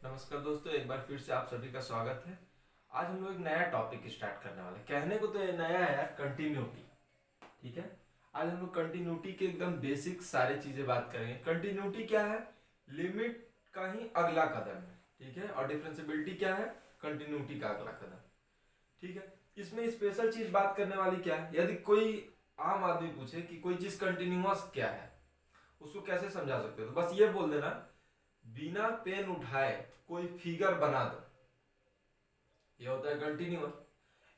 नमस्कार दोस्तों, एक बार फिर से आप सभी का स्वागत है। आज हम लोग एक नया टॉपिक स्टार्ट करने वाले हैं। कहने को तो ये नया है यार, कंटिन्यूटी। ठीक है, आज हम लोग कंटिन्यूटी के एकदम बेसिक सारे चीजें बात करेंगे। कंटिन्यूटी क्या है? लिमिट का ही अगला कदम है। ठीक है, और डिफरेंशिएबिलिटी क्या है? कंटिन्यूटी का अगला कदम। ठीक है, इसमें स्पेशल चीज बात करने वाली क्या है? यदि कोई आम आदमी पूछे कि कोई चीज कंटिन्यूअस क्या है, उसको कैसे समझा सकते हो, तो बस ये बोल देना, बिना पेन उठाए कोई फिगर बना दो, ये होता है कंटिन्यूअस।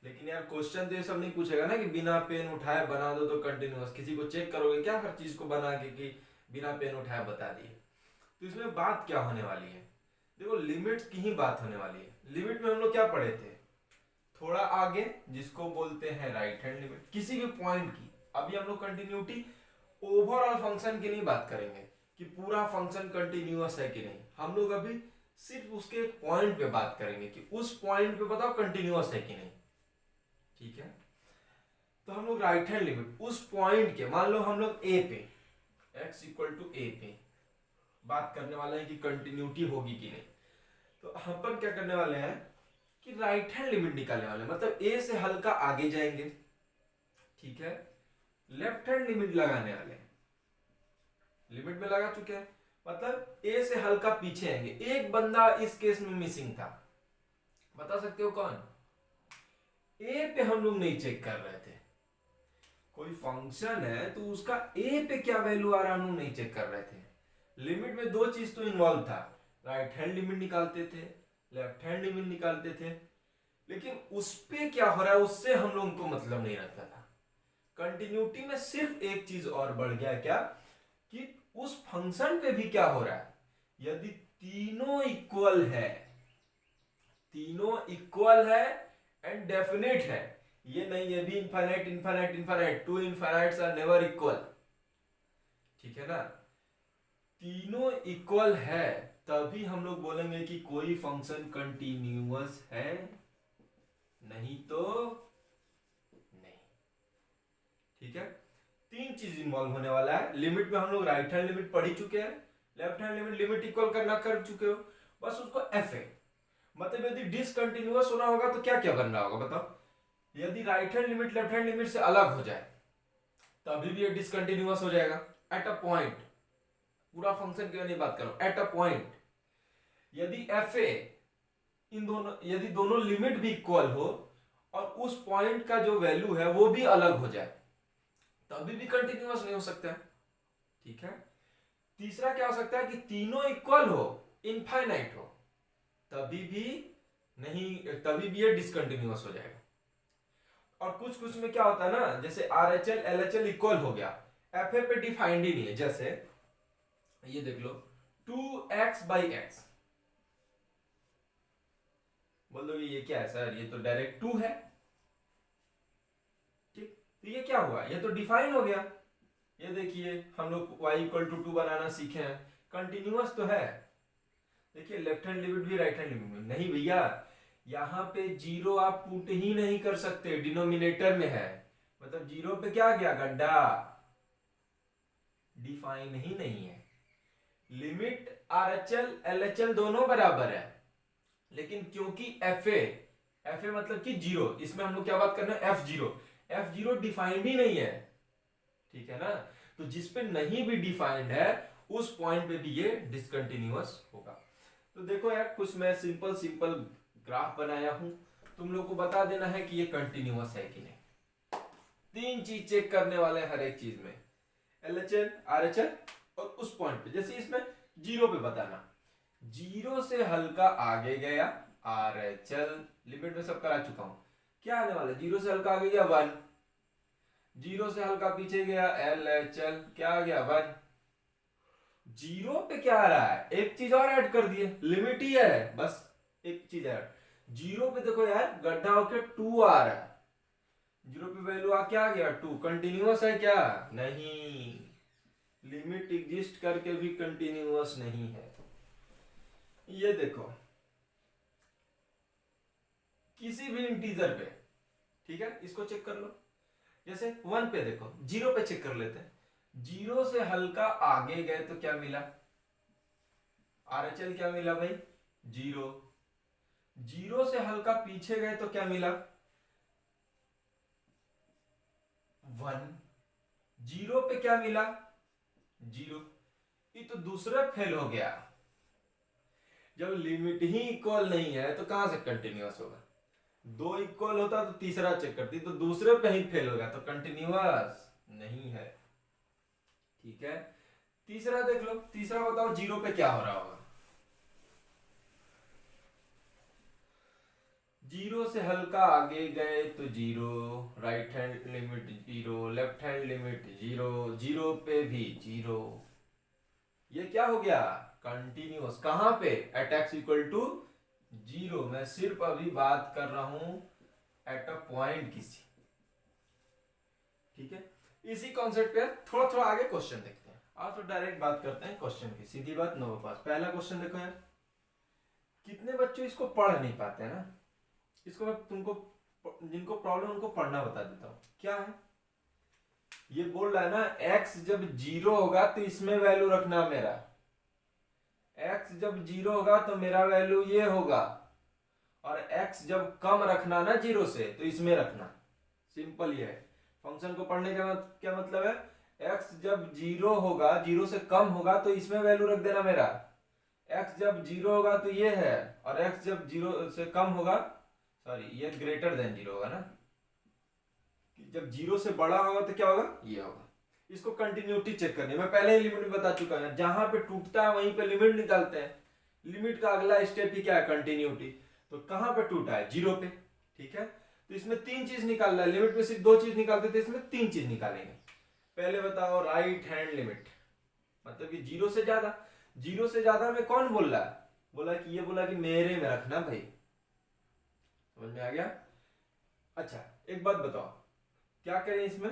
लेकिन यार क्वेश्चन तो ये सब नहीं पूछेगा ना कि बिना पेन उठाए बना दो तो कंटिन्यूअस। किसी को चेक करोगे क्या हर चीज को बना के कि बिना पेन उठाए बता दिए? तो इसमें बात क्या होने वाली है? देखो, लिमिट्स की ही बात होने वाली है। लिमिट में हम लोग क्या पढ़े थे? थोड़ा आगे, जिसको बोलते हैं राइट हैंड लिमिट, किसी भी पॉइंट की। अभी हम लोग कंटिन्यूटी ओवरऑल फंक्शन की नहीं बात करेंगे कि पूरा फंक्शन कंटिन्यूअस है कि नहीं। हम लोग अभी सिर्फ उसके पॉइंट पे बात करेंगे कि उस पॉइंट पे बताओ कंटिन्यूअस है कि नहीं। ठीक है, तो हम लोग राइट हैंड लिमिट उस पॉइंट के, मान लो हम लोग ए पे, x इक्वल टू ए पे बात करने वाले हैं कि कंटिन्यूटी होगी कि नहीं। तो हम पर क्या करने वाले हैं कि राइट हैंड लिमिट निकालने वाले हैं, मतलब ए से हल्का आगे जाएंगे। ठीक है, लेफ्ट हैंड लिमिट लगाने वाले हैं। लिमिट में लगा चुके हैं, मतलब ए से हल्का पीछे आएंगे। एक बंदा इस केस में मिसिंग था, बता सकते हो कौन? ए पे हम लोग नहीं चेक कर रहे थे। कोई फंक्शन है तो उसका ए पे क्या वैल्यू आ रहा हम लोग नहीं चेक कर रहे थे। लिमिट में दो चीज तो इन्वॉल्व था, राइट हैंड लिमिट निकालते थे, लेफ्ट हैंड लिमिट निकालते थे। लेकिन उस पे क्या हो रहा है उससे हम लोगों को मतलब नहीं रखता था। कंटिन्यूटी में सिर्फ एक चीज और बढ़ गया, क्या? कि उस फंक्शन पे भी क्या हो रहा है, यदि तीनों इक्वल है, तीनों इक्वल है एंड डेफिनेट है। ये नहीं ये भी infinite infinite infinite, two infinites are never equal. ठीक है ना, तीनों इक्वल है तभी हम लोग बोलेंगे कि कोई फंक्शन कंटिन्यूअस है, नहीं तो नहीं। ठीक है, तीन चीज इन्वॉल्व होने वाला है। लिमिट में हम लोग राइट हैंड लिमिट पढ़ ही चुके हैं, left hand limit limit equal करना कर चुके हो, बस उसको एफ है। मतलब यदि डिसकंटिन्यूअस होना होगा तो क्या क्या बन रहा होगा बताओ? यदि right hand limit left hand limit से अलग हो जाए तभी भी ये डिसकंटिन्यूअस हो जाएगा एट अ पॉइंट। पूरा फंक्शन की नहीं बात करो, एट अ पॉइंट। यदि एफ ए इन दोनों, यदि दोनों लिमिट भी इक्वल हो और उस पॉइंट का जो वैल्यू है वो भी अलग हो जाए तभी भी कंटिन्यूअस नहीं हो सकता है। ठीक है, तीसरा क्या हो सकता है कि तीनों इक्वल हो, इनफाइनाइट हो, तभी भी नहीं, तभी भी ये डिसकंटिन्यूअस हो जाएगा। और कुछ कुछ में क्या होता है ना, जैसे R H L L H L equal हो गया, एफ ए पे डिफाइंड ही नहीं है। जैसे ये देख लो, 2x/x, बोल दो ये क्या है सर, ये तो डायरेक्ट 2 है। ठीक, तो ये क्या हुआ, ये तो डिफाइन हो गया। ये देखिए हम लोग y इक्वल टू 2 बनाना सीखे हैं, कंटिन्यूअस तो है। देखिए लेफ्ट हैंड लिमिट भी राइट हैंड लिमिट में नहीं भैया, यहां पे जीरो आप पुट ही नहीं कर सकते, डिनोमिनेटर में है। मतलब जीरो पे क्या गया, गड्ढा, डिफाइन ही नहीं है। Limit R H L L H L दोनों बराबर है, लेकिन क्योंकि एफ ए मतलब कि जीरो, इसमें हम लोग क्या बात करना है, एफ जीरो डिफाइंड ही नहीं है। ठीक है ना, तो जिस पे नहीं भी डिफाइंड है उस पॉइंट पे भी ये डिसकंटिन्यूअस होगा। तो देखो यार, कुछ मैं सिंपल सिंपल ग्राफ बनाया हूं, तुम लोग को बता देना है कि ये कंटिन्यूअस है कि नहीं। तीन चीज चेक करने वाले हैं हर एक चीज में, एलएचएल आरएचएल और उस पॉइंट पे। जैसे इसमें जीरो पे बताना, जीरो से हल्का आगे गया आरएचएल, लिमिट में सब करा चुका हूं, क्या आने वाला, जीरो से हल्का आगे गया 1, जीरो से हल्का पीछे गया एलएचएल, क्या आ गया 1। जीरो पे क्या आ रहा है, एक चीज और ऐड कर दिए, लिमिट ही है बस, एक चीज ऐड। जीरो पे देखो यार गड्ढा होके 2 आ रहा है, जीरो पे वैल्यू आ क्या आ गया 2, कंटिन्यूअस है क्या, नहीं। लिमिट एग्जिस्ट करके भी कंटिन्यूअस नहीं है। ये देखो किसी भी इंटीजर पे, ठीक है, इसको चेक कर लो। जैसे 1 पे देखो, जीरो पे चेक कर लेते हैं, जीरो से हल्का आगे गए तो क्या मिला, आरएचएल क्या मिला भाई, जीरो, जीरो से हल्का पीछे गए तो क्या मिला, वन, जीरो पे क्या मिला, जीरो। ये तो दूसरा फेल हो गया। जब लिमिट ही इक्वल नहीं है तो कहां से कंटिन्यूअस होगा, दो इक्वल होता तो तीसरा चेक करती, तो दूसरे पे ही फेल हो गया तो कंटिन्यूअस नहीं है। ठीक है, तीसरा देख लो, तीसरा बताओ जीरो पे क्या हो रहा होगा, जीरो से हल्का आगे गए तो zero, right hand limit zero, left hand limit zero, zero पे भी जीरो। ये क्या हो गया, कंटिन्यूअस। कहां पे, at X equal to zero. मैं सिर्फ अभी बात कर रहा हूं एट अ पॉइंट किसी। ठीक है, इसी कॉन्सेप्ट पे थोड़ा थोड़ा आगे क्वेश्चन देखते हैं। आज तो डायरेक्ट बात करते हैं क्वेश्चन की, सीधी बात, नो पास। पहला क्वेश्चन देखो यार, कितने बच्चे इसको पढ़ नहीं पाते हैं ना, इसको मैं तुमको, जिनको प्रॉब्लम उनको पढ़ना बता देता हूं। क्या है, ये बोल रहा है ना, x जब जीरो होगा तो इसमें वैल्यू रखना मेरा, x जब जीरो होगा तो मेरा वैल्यू ये होगा, और x जब कम रखना ना जीरो से तो इसमें रखना। सिंपल ये है। फंक्शन को पढ़ने का क्या मतलब है, x जब जीरो होगा, जीरो से कम होगा तो इसमें वैल्यू रख देना मेरा, x जब जीरो होगा तो ये है, और x जब जीरो से कम होगा, सॉरी ये ग्रेटर देन जीरो होगा ना, जब जीरो से बड़ा होगा तो क्या होगा, ये होगा। इसको कंटिन्यूटी चेक करनी है, मैं पहले ही लिमिट बता चुका हूं, जहां पे टूटता है वहीं पे लिमिट निकालते हैं। लिमिट का अगला स्टेप ही क्या है, कंटिन्यूटी। तो कहां पे टूटा है, जीरो पे। ठीक है, तो इसमें तीन चीज निकालना है, लिमिट में सिर्फ दो चीज निकालते थे, इसमें तीन चीज निकालेंगे। पहले बताओ राइट हैंड लिमिट, मतलब कि जीरो से ज्यादा। जीरो से ज्यादा में कौन बोल रहा है, बोला कि ये बोला कि मेरे में रखना भाई, समझ में आ गया। अच्छा एक बात बताओ, क्या करें इसमें,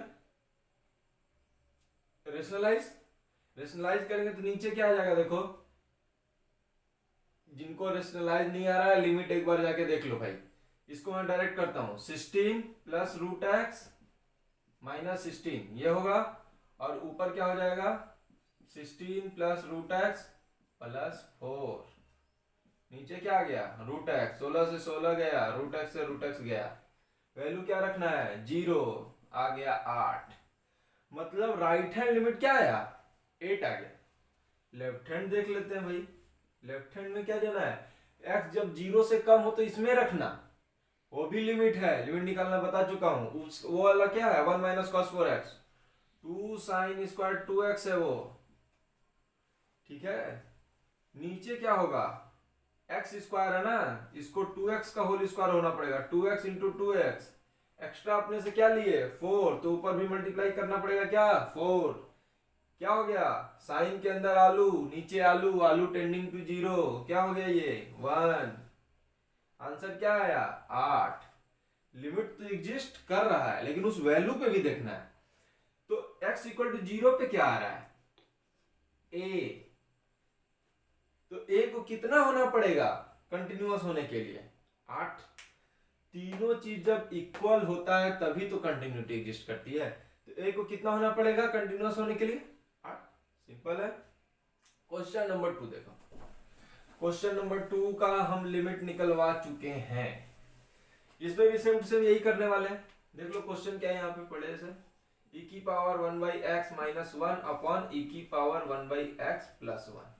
रेशनलाइज। रेशनलाइज करेंगे तो नीचे क्या आ जाएगा, देखो जिनको रेशनलाइज नहीं आ रहा है लिमिट एक बार जाके देख लो भाई। इसको मैं डायरेक्ट करता हूं, 16 प्लस रूट एक्स माइनस 16 ये होगा, और ऊपर क्या हो जाएगा, 16 प्लस रूट एक्स प्लस 4, नीचे क्या आ गया, रूट एक्स, 16 से 16 गया, रूट एक्स से रूट एक्स गया, वैल्यू क्या रखना है, जीरो, आ गया 8। मतलब राइट हैंड लिमिट क्या आया, 8 आ गया। लेफ्ट हैंड देख लेते हैं भाई, लेफ्ट हैंड में क्या देना है, x जब जीरो से कम हो तो इसमें रखना, वो भी लिमिट है, लिमिट निकालना बता चुका हूं। वो वाला क्या है, 1 minus cos 4x, 2 sine square 2x है वो। ठीक है, नीचे क्या होगा, x स्क्वायर है ना, इसको 2x का होल स्क्वायर होना पड़ेगा, 2x इंटू 2x, एक्स्ट्रा अपने से क्या लिए 4, तो ऊपर भी मल्टीप्लाई करना पड़ेगा क्या 4। क्या हो गया, साइन के अंदर आलू, नीचे आलू, आलू टेंडिंग टू जीरो, क्या हो गया ये 1। आंसर क्या आया 8। लिमिट तो एग्जिस्ट कर रहा है लेकिन उस वैल्यू पे भी देखना है। तो x इक्वल टू जीरो पे क्या आ रहा है, a, तो a को कितना होना पड़ेगा कंटिन्यूअस होने के लिए, 8। तीनों चीज जब इक्वल होता है तभी तो कंटिन्यूटी एग्जिस्ट करती है, तो a को कितना होना पड़ेगा कंटिन्यूअस होने के लिए, 8। सिंपल है। क्वेश्चन नंबर 2 देखो, क्वेश्चन नंबर 2 का हम लिमिट निकलवा चुके हैं, इसमें भी सेम टू सेम यही करने वाले हैं। देख लो क्वेश्चन क्या है यहाँ पे पढ़े से, e की power 1 by x minus 1 upon e की पावर 1 बाई एक्स प्लस 1।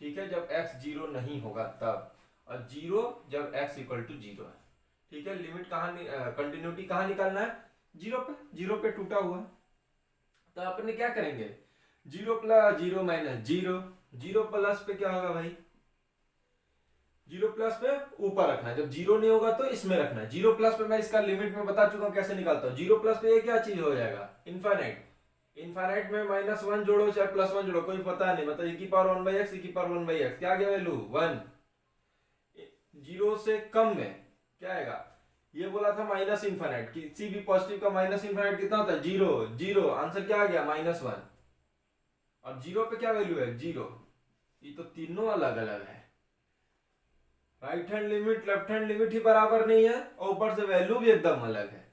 ठीक है, जब x जीरो नहीं होगा तब, और जीरो जब x इक्वल टू जीरो है। ठीक है, लिमिट कहाँ, कंटिन्यूटी कहाँ निकालना है, जीरो पे, जीरो पे टूटा हुआ। तो अपन क्या करेंगे, zero plus zero minus zero, zero plus पे क्या होगा भाई, जीरो प्लस पे ऊपर रखना है, जब जीरो नहीं होगा तो इसमें रखना है। जीरो प्लस पे मैं इसका लिमिट में बता चुका हूं कैसे निकालता हूं। जीरो प्लस पे ये क्या चीज हो जाएगा, इनफाइनाइट। इनफाइनाइट में माइनस 1 जोड़ो चाहे प्लस 1 जोड़ो, कोई पता नहीं, मतलब e की पावर 1 बाई एक्स, e की पावर 1 बाई एक्स, क्या आ गया वैल्यू 1। जीरो से कम में क्या आएगा, ये बोला था माइनस इनफाइनाइट, किसी भी पॉजिटिव का माइनस इनफाइनाइट कितना होता है, जीरो, जीरो, आंसर क्या आ गया माइनस 1। और जीरो पे क्या वैल्यू है, जीरो। ये तो तीनों अलग अलग है, right hand limit left hand limit ही बराबर नहीं है, और ऊपर से वैल्यू भी एकदम अलग है।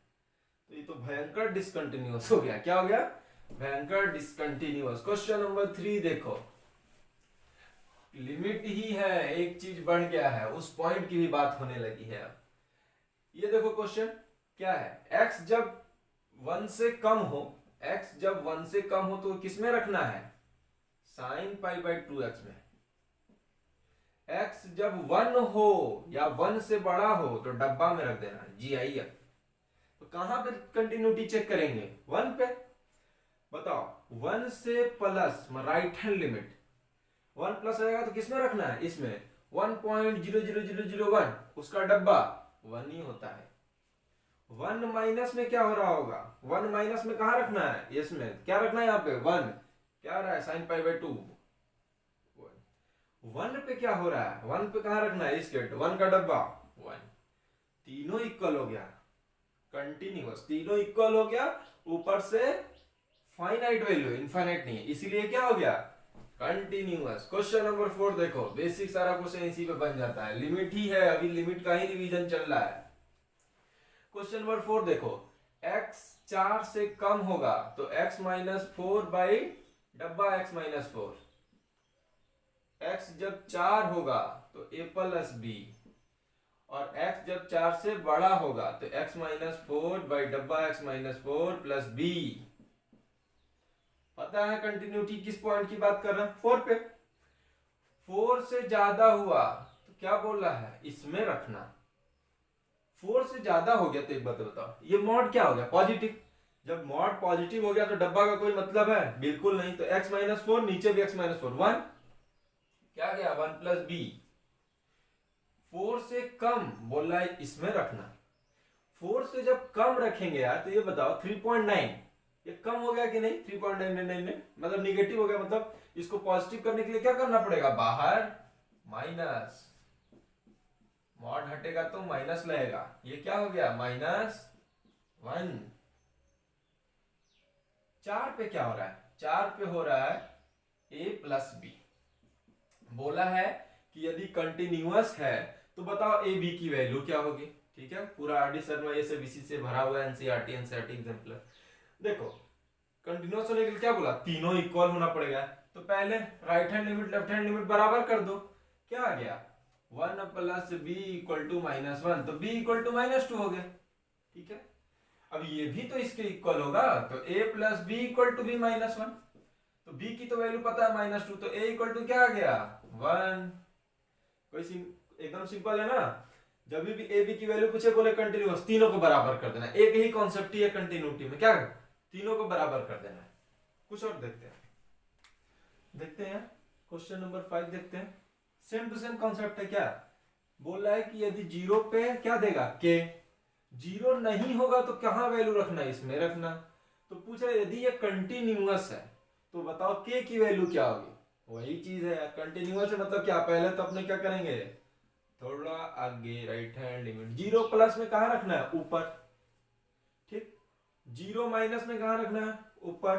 तो ये तो भयंकर डिसकंटिन्यूअस हो गया, क्या हो गया, भयंकर डिसकंटिन्यूअस। क्वेश्चन नंबर 3 देखो, लिमिट ही है, एक चीज बढ़ गया है, उस पॉइंट की भी बात होने लगी है अब। ये देखो क्वेश्चन क्या है, x जब 1 से कम हो, x जब 1 से कम हो तो किस में रखना है, sin पाई बाई 2x में। x जब 1 हो या 1 से बड़ा हो तो डब्बा में रख देना GIF। तो कहां पे कंटिन्यूटी चेक करेंगे, 1 पे। बताओ 1 से plus right hand limit 1 plus रहेगा तो किसमें रखना है, इसमें 1.00001, उसका डब्बा 1 ही होता है। 1 माइनस में क्या हो रहा होगा, 1 माइनस में कहां रखना है, इसमें क्या रखना है, यहाँ पे 1 क्या रहा है sin पाई बाई 2। 1 पे क्या हो रहा है, 1 पे कहां रखना है, इसके 1 का डब्बा 1। तीनों इक्वल हो गया, कंटिन्यूअस, तीनों इक्वल हो गया, ऊपर से फाइनाइट वैल्यू, इनफाइनाइट नहीं है, इसीलिए क्या हो गया, कंटिन्यूअस। क्वेश्चन नंबर 4 देखो, बेसिक सारा क्वेश्चन इसी पे बन जाता है, लिमिट ही है, अभी लिमिट का ही रिवीजन चल रहा है। क्वेश्चन नंबर 4 देखो, x 4 से कम होगा तो x माइनस 4 बाई डब्बा x माइनस 4। x जब 4 होगा तो a प्लस b, और x जब 4 से बड़ा होगा तो x माइनस 4 बाई डब्बा x माइनस 4 प्लस b। पता है कंटिन्यूटी किस पॉइंट की बात कर रहा है, 4 पे। 4 से ज्यादा हुआ तो क्या बोल रहा है, इसमें रखना। 4 से ज्यादा हो गया तो एक बात बताओ, ये मॉड क्या हो गया, पॉजिटिव। जब मॉड पॉजिटिव हो गया तो डब्बा का कोई मतलब है, बिल्कुल नहीं। तो x माइनस 4 नीचे भी x माइनस 4 1 क्या गया, 1 प्लस b। 4 से कम बोल रहा है इसमें रखना। 4 से जब कम रखेंगे यार तो ये बताओ 3.9 ये कम हो गया कि नहीं, 3.999 मतलब निगेटिव हो गया, मतलब इसको पॉजिटिव करने के लिए क्या करना पड़ेगा, बाहर माइनस, मॉड हटेगा तो माइनस लगेगा, ये क्या हो गया -1। 4 पे क्या हो रहा है, 4 पे हो रहा है a प्लस बी। बोला है कि यदि कंटिन्यूअस है तो बताओ a b की वैल्यू क्या होगी। ठीक है, पूरा आर डी शर्मा ये सब इसी से भरा हुआ है, एनसीईआरटी एग्जाम्पल। देखो कंटिन्यूअस होने के लिए क्या बोला, तीनों इक्वल होना पड़ेगा। तो पहले right hand limit left hand limit बराबर कर दो, क्या आ गया 1 प्लस बी इक्वल टू -1, तो b इक्वल टू -2 हो गया। ठीक है, अब ये भी तो इसके इक्वल होगा, तो a plus B equal to B -1, तो b की तो वैल्यू पता है -2, तो a इक्वल टू क्या आ गया 1। कोई एकदम सिंपल है ना, जब भी a b की वैल्यू पूछे बोले कंटिन्यूअस, तीनों को बराबर कर देना, एक ही कॉन्सेप्ट ही है कंटिन्यूटी में, क्या तीनों को बराबर कर देना है। कुछ और देखते हैं क्वेश्चन नंबर 5 देखते हैं, सेम टू सेम कॉन्सेप्ट है। क्या बोल रहा है कि यदि 0 पे क्या देगा k, 0 नहीं होगा तो कहां वैल्यू रखना है, इसमें रखना। तो पूछ रहा है यदि ये कंटिन्यूअस है तो बताओ k की वैल्यू क्या होगी, वही चीज है कंटिन्यूअस है मतलब क्या, पहले तो अपने क्या करेंगे, थोड़ा आगे राइट हैंड लिमिट 0 प्लस में कहां रखना है, ऊपर। ठीक, 0 माइनस में कहां रखना है, ऊपर।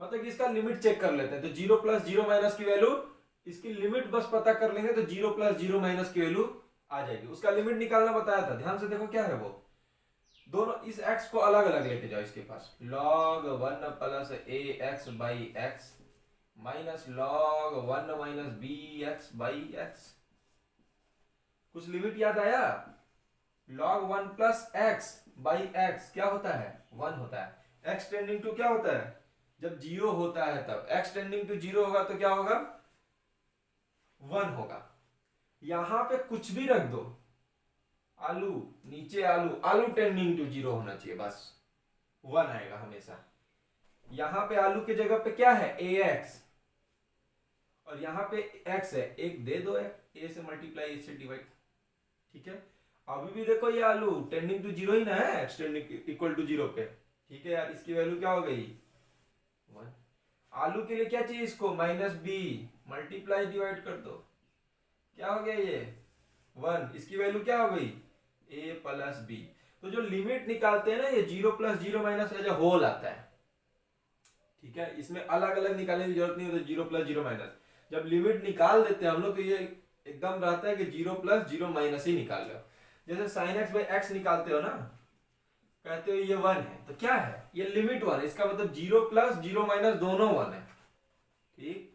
मतलब कि इसका लिमिट चेक कर लेते हैं, तो 0 प्लस 0 माइनस की वैल्यू, इसकी लिमिट बस पता कर लेंगे तो 0 प्लस 0 माइनस की वैल्यू आ जाएगी। उसका लिमिट निकालना बताया था, ध्यान से देखो क्या है वो, दोनों इस x को अलग अलग लेके जाओ, इसके पास log 1 plus ax by x minus log 1 minus bx by x. कुछ लिमिट याद आया, log 1 plus x by x क्या होता है, 1 होता है। x टेंडिंग टू क्या होता है, जब 0 होता है तब, x टेंडिंग टू 0 होगा तो क्या होगा 1 होगा। यहां पे कुछ भी रख दो, आलू नीचे आलू, आलू टेंडिंग टू 0 होना चाहिए, बस 1 आएगा हमेशा। यहां पे आलू की जगह पे क्या है ax, और यहां पे x है, एक दे दो, a से मल्टीप्लाई, a से डिवाइड। ठीक है, अभी भी देखो ये आलू टेंडिंग टू 0 ही ना है, x टेंडिंग इक्वल टू 0 पे। ठीक है यार, इसकी वैल्यू क्या हो गई 1। आलू के लिए क्या चाहिए, इसको -b मल्टीप्लाई डिवाइड कर दो, क्या हो गया ये 1। इसकी वैल्यू क्या हो गई a प्लस बी। तो जो लिमिट निकालते हैं ना, ये 0 plus 0 minus as a whole आता है। ठीक है, इसमें अलग अलग निकालने की जरूरत नहीं होती, 0 प्लस 0 माइनस। जब लिमिट निकाल देते हैं हम लोग तो ये एकदम रहता है कि 0 प्लस 0 माइनस ही निकाल लो। जैसे sin x बाई एक्स निकालते हो ना, कहते हो ये 1 है, तो क्या है ये लिमिट 1 है, इसका मतलब 0 प्लस 0 माइनस दोनों 1 है। ठीक,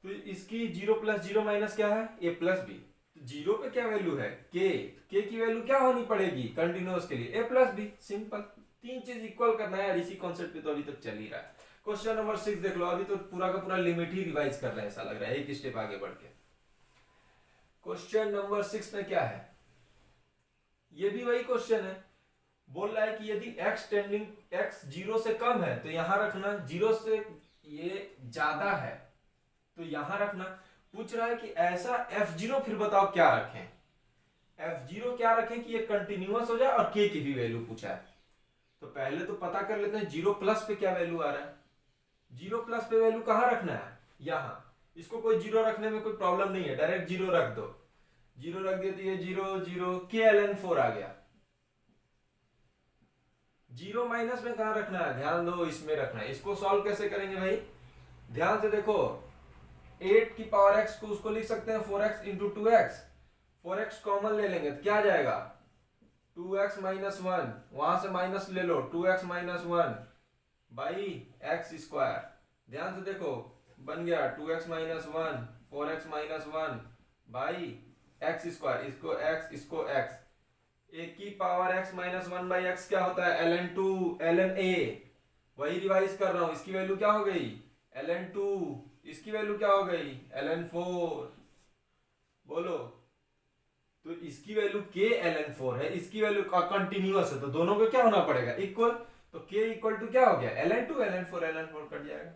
तो इसकी 0 प्लस 0 माइनस क्या है, a प्लस बी। तो 0 पे क्या वैल्यू है, k की वैल्यू क्या होनी पड़ेगी कंटिन्यूअस के लिए, a प्लस बी। सिंपल, तीन चीज इक्वल करना है यार, इसी कॉन्सेप्ट पे तो अभी तक चल ही रहा है। क्वेश्चन नंबर 6 देख लो, अभी तो पूरा का पूरा लिमिट ही रिवाइज कर रहे हैं ऐसा लग रहा है, एक स्टेप आगे बढ़ के। क्वेश्चन नंबर 6 में क्या है, ये भी वही क्वेश्चन है। बोल रहा है कि यदि x टेंडिंग x 0 से कम है तो यहां रखना, 0 से ये ज्यादा है तो यहां रखना। पूछ रहा है कि ऐसा f0 फिर बताओ क्या रखें, f0 क्या रखें कि ये कंटिन्यूअस हो जाए और k की भी वैल्यू पूछा है। तो पहले तो पता कर लेते हैं 0 प्लस पे क्या वैल्यू आ रहा है। 0 प्लस पे वैल्यू कहां रखना है, यहां। इसको कोई 0 रखने में कोई प्रॉब्लम नहीं है, डायरेक्ट 0 रख दो। 0 रख दिया तो ये 0 0 k ln 4 आ गया। 0 माइनस में कहां रखना है, ध्यान दो, इसमें रखना है। इसको सॉल्व कैसे करेंगे भाई, ध्यान से देखो। 8 की पावर x को उसको लिख सकते हैं 4x into 2x। 4x common ले लेंगे तो क्या आ जाएगा 2x माइनस 1, वहां से माइनस ले लो 2x minus 1 by x square. ध्यान से देखो, बन गया 2x minus 1 4x minus 1 by x square. इसको x इसको x, एक की power x minus 1 by x क्या होता है ln 2 ln a। वही रिवाइज कर रहा हूं, इसकी वैल्यू क्या हो गई ln 2, इसकी वैल्यू क्या हो गई ln 4। बोलो, तो इसकी वैल्यू k ln 4 है, इसकी वैल्यू कंटिन्यूअस है तो दोनों को क्या होना पड़ेगा इक्वल। तो k इक्वल टू क्या हो गया ln 2 ln 4 कट जाएगा।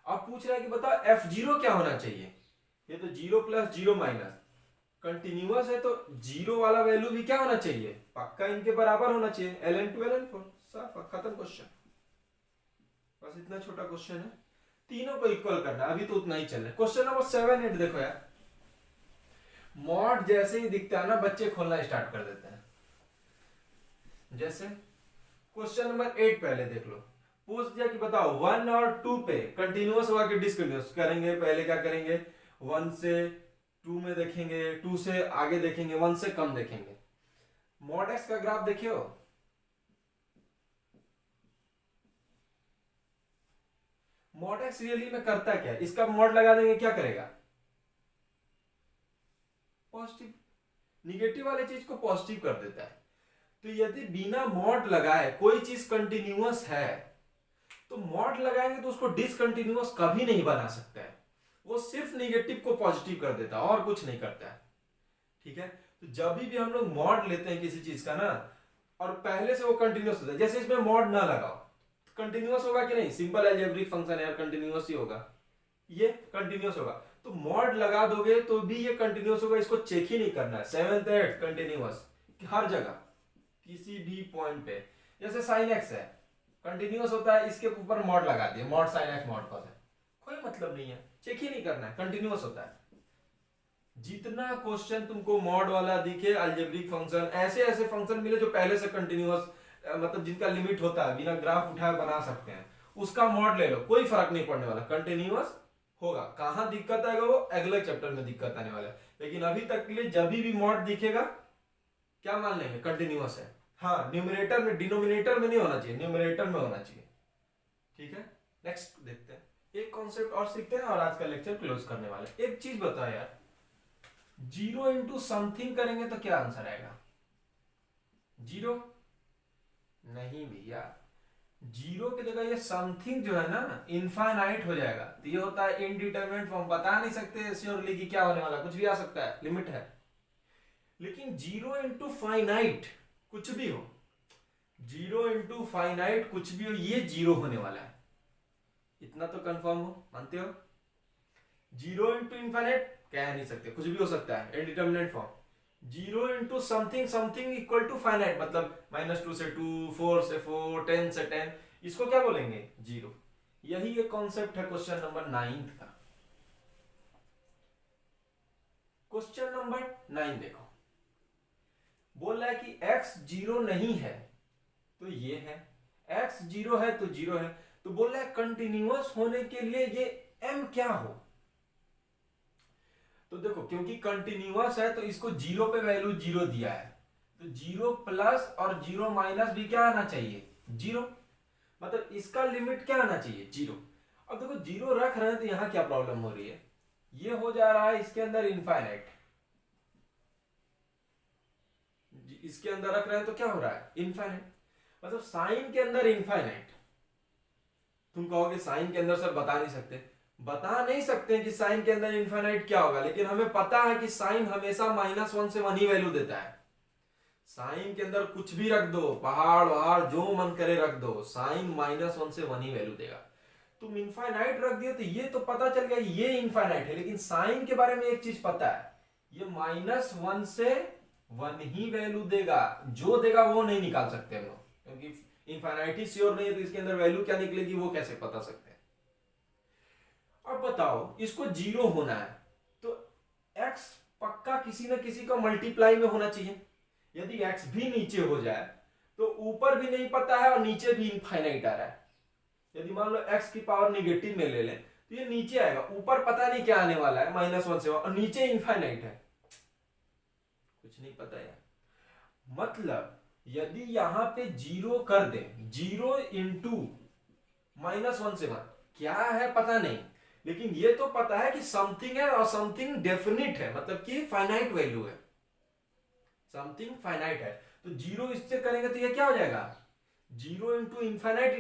अब पूछ रहा है कि बताओ f0 क्या होना चाहिए, ये तो 0 प्लस 0 माइनस कंटिन्यूअस है तो 0 वाला वैल्यू भी क्या होना चाहिए, पक्का इनके बराबर होना चाहिए ln 2 ln 4। साफ खत्म क्वेश्चन, बस इतना छोटा क्वेश्चन है, तीनों को इक्वल करना। अभी तो उतना ही चल रहा है। क्वेश्चन नंबर 7 8 देखो यार, मॉड जैसे ही दिखता है ना बच्चे खोलना स्टार्ट कर देते हैं। जैसे क्वेश्चन नंबर 8 पहले देख लो, पूछ दिया कि बताओ 1 और 2 पे कंटिन्यूअस होगा कि डिसकंटिन्यूअस करेंगे। पहले क्या करेंगे 1 से 2 में देखेंगे, 2 से आगे देखेंगे, 1 से कम देखेंगे। मॉड एक्स का ग्राफ देखियो, मॉड एक्स रियली में करता क्या है, इसका मॉड लगा देंगे क्या करेगा पॉजिटिव, निगेटिव वाले चीज को पॉजिटिव कर देता है। तो यदि बिना मॉड लगाए कोई चीज कंटिन्यूअस है तो मॉड लगाएंगे तो उसको डिसकंटिन्यूअस कभी नहीं बना सकता है, वो सिर्फ निगेटिव को पॉजिटिव कर देता है और कुछ नहीं करता है। ठीक है, तो जब भी हम लोग मॉड लेते हैं किसी चीज का ना और पहले से वो कंटिन्यूअस होता है, जैसे इसमें मॉड ना लगाओ तो कंटिन्यूअस होगा कि नहीं, सिंपल अलजेब्रिक फंक्शन है, कंटिन्यूअस ही होगा, ये कंटिन्यूअस होगा। तो मॉड लगा दोगे तो भी ये कंटिन्यूअस होगा, इसको चेक ही नहीं करना है। 7th 8 कंटिन्यूअस हर जगह किसी भी पॉइंट पे। जैसे sin x है कंटिन्यूअस होता है, इसके ऊपर मॉड लगा दिए, mod sin x mod cos है, कोई मतलब नहीं है, चेक ही नहीं करना है, कंटिन्यूअस होता है। जितना क्वेश्चन तुमको मॉड वाला दिखे, अलजेब्रिक फंक्शन, ऐसे ऐसे फंक्शन मिले जो पहले से कंटिन्यूअस मतलब जिनका लिमिट होता है, बिना ग्राफ उठाए बना सकते हैं, उसका मॉड ले लो, कोई फर्क नहीं पड़ने वाला, कंटिन्यूअस होगा। कहां दिक्कत आएगा वो अगले चैप्टर में दिक्कत आने वाला है, लेकिन अभी तक के लिए जब भी मॉड दिखेगा क्या मान लेंगे कंटिन्यूअस है। हाँ, न्यूमरेटर में, डिनोमिनेटर में नहीं होना चाहिए, न्यूमरेटर में होना चाहिए। ठीक है, नेक्स्ट देखते हैं, एक कॉन्सेप्ट और सीखते हैं और आज का लेक्चर क्लोज करने वाले। एक चीज बताओ यार, 0 इंटू समथिंग करेंगे तो क्या आंसर आएगा 0? नहीं भैया, 0 की जगह ये समथिंग जो है ना इनफाइनाइट हो जाएगा। तो ये होता है इनडिटरमिनेट फॉर्म, बता नहीं सकते श्योरली कि क्या होने वाला, कुछ भी आ सकता है, लिमिट है। लेकिन 0 इंटू फाइनाइट कुछ भी हो, 0 इंटू फाइनाइट कुछ भी हो, ये 0 होने वाला है, इतना तो कंफर्म हो, मानते हो। 0 इंटू इनफाइनाइट कह नहीं सकते, कुछ भी हो सकता है, indeterminate form. 0 into something, something equal to finite, मतलब -2 से 2, 4 से 4, 10 से 10, इसको क्या बोलेंगे 0। यही एक कॉन्सेप्ट है क्वेश्चन नंबर 9 का। क्वेश्चन नंबर 9 देखो, बोल रहा है कि x 0 नहीं है तो ये है, x 0 है तो 0 है। तो बोल रहा है कंटिन्यूअस होने के लिए ये m क्या हो। तो देखो, क्योंकि कंटिन्यूअस है तो इसको 0 पे वैल्यू 0 दिया है, तो 0 प्लस और 0 माइनस भी क्या आना चाहिए 0, मतलब इसका लिमिट क्या आना चाहिए 0। अब देखो जीरो रख रहे हैं तो यहाँ क्या प्रॉब्लम हो रही है, ये हो जा रहा है इसके अंदर इनफाइनाइट, इसके अंदर रख रहे हैं तो क्या हो रहा है इनफाइनाइट, मतलब साइन के अंदर इनफाइनाइट। तुम कहोगे साइन के अंदर सर बता नहीं सकते कि साइन के अंदर इनफाइनाइट क्या होगा, लेकिन हमें पता है कि साइन हमेशा -1 से 1 ही वैल्यू देता है। साइन के अंदर कुछ भी रख दो, पहाड़ वहाड़ जो मन करे रख दो, साइन -1 से 1 ही वैल्यू देगा। तुम इनफाइनाइट रख दियो तो ये तो पता चल गया ये इनफाइनाइट है, लेकिन साइन के बारे में एक चीज पता है, ये -1 से 1 ही वैल्यू देगा, जो देगा वो नहीं निकाल सकते हम लोग, क्योंकि इनफाइनाइट ही श्योर नहीं है, तो इसके अंदर वैल्यू क्या निकलेगी वो कैसे पता सकते हैं। अब बताओ इसको जीरो होना है तो x पक्का किसी न किसी का मल्टीप्लाई में होना चाहिए। यदि x भी नीचे हो जाए तो ऊपर भी नहीं पता है और नीचे भी इनफाइनाइट आ रहा है। यदि मान लो x की पावर निगेटिव में ले लें तो ये नीचे आएगा, ऊपर पता नहीं क्या आने वाला है -1 से 1 और नीचे इनफाइनाइट है, कुछ नहीं पता यार। मतलब यदि यहां पे जीरो कर दें, 0 इंटू -1 से 1 क्या है पता नहीं, लेकिन ये तो पता है कि समथिंग है और समथिंग डेफिनिट है, मतलब कि फाइनाइट वैल्यू है, समथिंग फाइनाइट है। तो जीरो इससे करेंगे तो ये क्या हो जाएगा, 0 इंटू इनफाइनाइट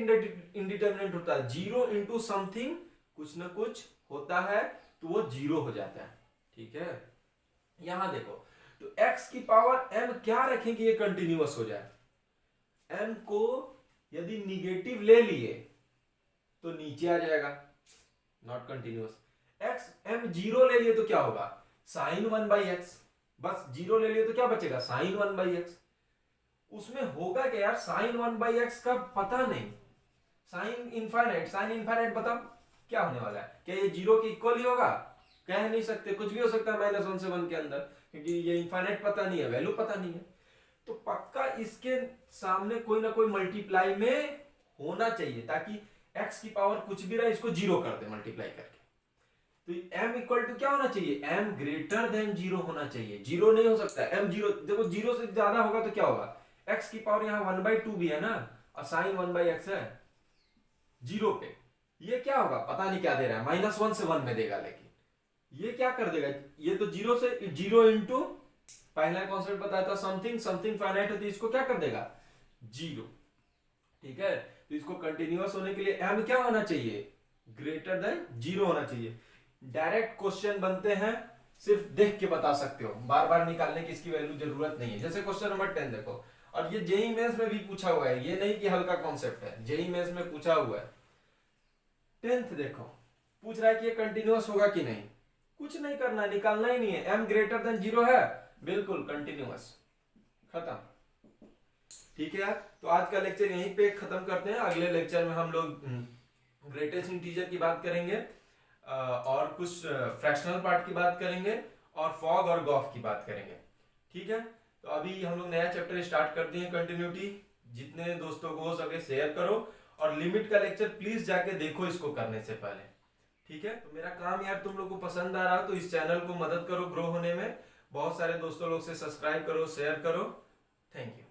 इंडिटरमिनेट होता है, 0 इंटू समथिंग कुछ ना कुछ होता है तो वो जीरो हो जाता है। ठीक है, यहां देखो तो x की पावर m क्या रखेंगे ये कंटिन्यूअस हो जाए। m को यदि निगेटिव ले लिए तो नीचे आ जाएगा, नॉट कंटिन्यूअस। x m 0 ले लिए तो क्या होगा, sin 1/x, बस 0 ले लिए तो क्या बचेगा sin 1/x। उसमें होगा क्या यार, sin 1/x का पता नहीं, sin इनफाइनाइट बताओ क्या होने वाला है, क्या ये 0 के इक्वल ही होगा, कह नहीं सकते, कुछ भी हो सकता है -1 से 1 के अंदर, क्योंकि ये इनफाइनाइट पता नहीं है, वैल्यू पता नहीं है। तो पक्का इसके सामने कोई ना कोई मल्टीप्लाई में होना चाहिए, ताकि x की पावर कुछ भी रहा इसको 0 कर दे मल्टीप्लाई करके। तो m इक्वल टू क्या होना चाहिए, m ग्रेटर देन 0 होना चाहिए, 0 नहीं हो सकता है, m 0, देखो 0 से ज्यादा होगा तो क्या होगा, x की पावर यहाँ 1/2 भी है ना, और sin 1/x है 0 पे, ये क्या होगा पता नहीं क्या दे रहा है, -1 से 1 में देगा, लेकिन ये क्या कर देगा, ये तो 0 से 0 इंटू पहला कॉन्सेप्ट बताया था समथिंग फाइनाइट है तो इसको क्या कर देगा 0। ठीक है, तो इसको कंटिन्यूअस होने के लिए m क्या होना चाहिए, ग्रेटर देन 0 होना चाहिए। डायरेक्ट क्वेश्चन बनते हैं, सिर्फ देख के बता सकते हो, बार बार निकालने की इसकी वैल्यू जरूरत नहीं है। जैसे क्वेश्चन नंबर 10 देखो, और ये जेईई मेंस में भी पूछा हुआ है, ये नहीं कि हल्का कॉन्सेप्ट है, जेईई मेंस में पूछा हुआ है। 10th देखो पूछ रहा है कि ये कंटिन्यूअस होगा कि नहीं, कुछ नहीं करना, निकालना ही नहीं है, m ग्रेटर देन 0 है, बिल्कुल कंटिन्यूअस, खत्म। ठीक है यार, तो आज का लेक्चर यहीं पे खत्म करते हैं। अगले लेक्चर में हम लोग ग्रेटेस्ट इंटीजर की बात करेंगे, और कुछ फ्रैक्शनल पार्ट की बात करेंगे, और फॉग और गॉफ की बात करेंगे। ठीक है, तो अभी हम लोग नया चैप्टर स्टार्ट करते हैं, कंटिन्यूटी। जितने दोस्तों को हो सके शेयर करो, और लिमिट का लेक्चर प्लीज जाके देखो इसको करने से पहले। ठीक है, तो मेरा काम यार तुम लोग को पसंद आ रहा तो इस चैनल को मदद करो ग्रो होने में, बहुत सारे दोस्तों लोग से सब्सक्राइब करो, शेयर करो। Thank you.